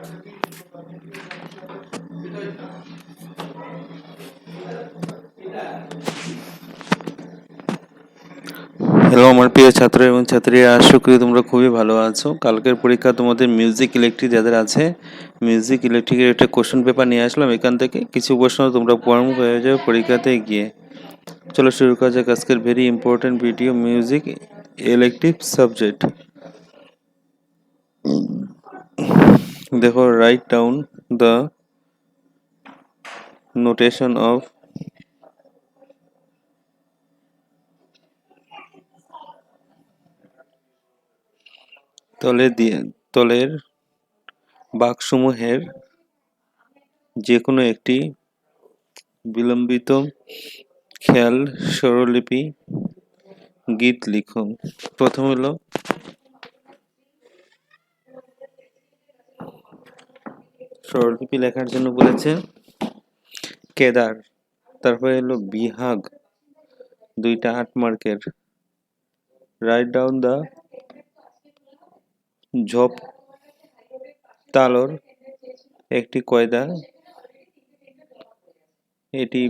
Hello আমার প্রিয় ছাত্র এবং ছাত্রীরা, আশা করি তোমরা খুবই ভালো আছো। কালকের পরীক্ষা তোমাদের মিউজিক ইলেকট্রিক যাদের আছে, মিউজিক ইলেকট্রিকের একটা কোশ্চেন পেপার নিয়ে আসলাম। এখান থেকে কিছু প্রশ্ন তোমরা পড়ানো হয়ে যাবে পরীক্ষাতে গিয়ে। চলো শুরু করা যাক আজকের very important video, music electric subject. দেখো, right down the notation of তলের বাক্সমূহের যে কোনো একটি বিলম্বিত খেয়াল স্বরলিপি গীত লিখো। প্রথম হলো স্বরলিপি লেখার জন্য বলেছে কেদার, তারপরে হলো বিহাগ, 2টা 8 মার্কের। রাইট ডাউন দা ঝোপ তালর একটি কয়দা, এটি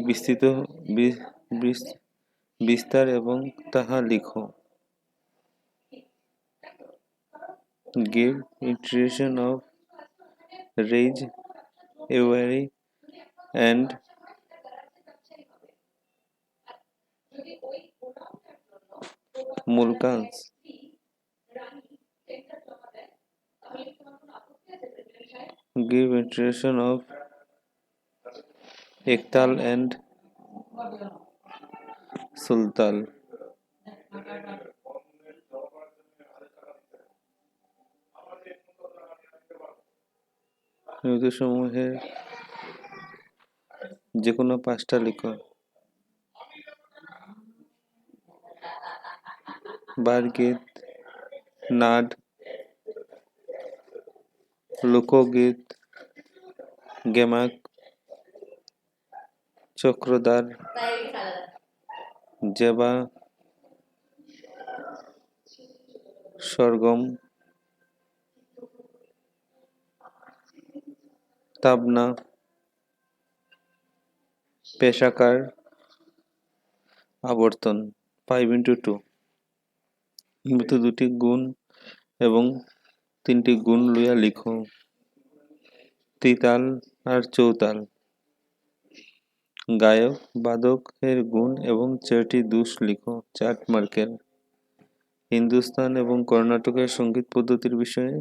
বিস্তার এবং তাহা লিখো। Give introduction of rays every and মুলকান্স। Give introduction of Ektal and Sultal. সমূহের যে কোনো 5টা লিখো। বারগীত, নাদ, লোকগীত, গেমাক, চক্রধার, জেবা, সরগম, তাবনা, পেশাকার, আবর্তন। 5x2 মৃত 2টি গুণ এবং 3টি গুণ লইয়া লিখো। ত্রিতাল আর চৌতাল। গায়ক বাদক এর গুণ এবং 4টি দোষ লিখো। 4 মার্কের। হিন্দুস্তান এবং কর্ণাটকের সঙ্গীত পদ্ধতির বিষয়ে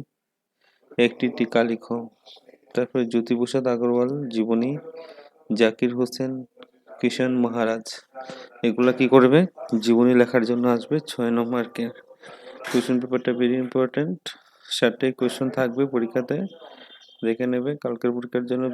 একটি টিকা লিখো। তারপরে জ্যোতিপ্রসাদ আগরওয়াল জীবনী, জাকির হোসেন, কিষান মহারাজ, এগুলা কি করবে? জীবনী লেখার জন্য আসবে 6 মার্কের। কোয়েশ্চেন পেপারটা ভেরি ইম্পর্টেন্ট। 7টাই কোয়েশ্চেন থাকবে পরীক্ষাতে, দেখে নেবে কালকের পরীক্ষার জন্য।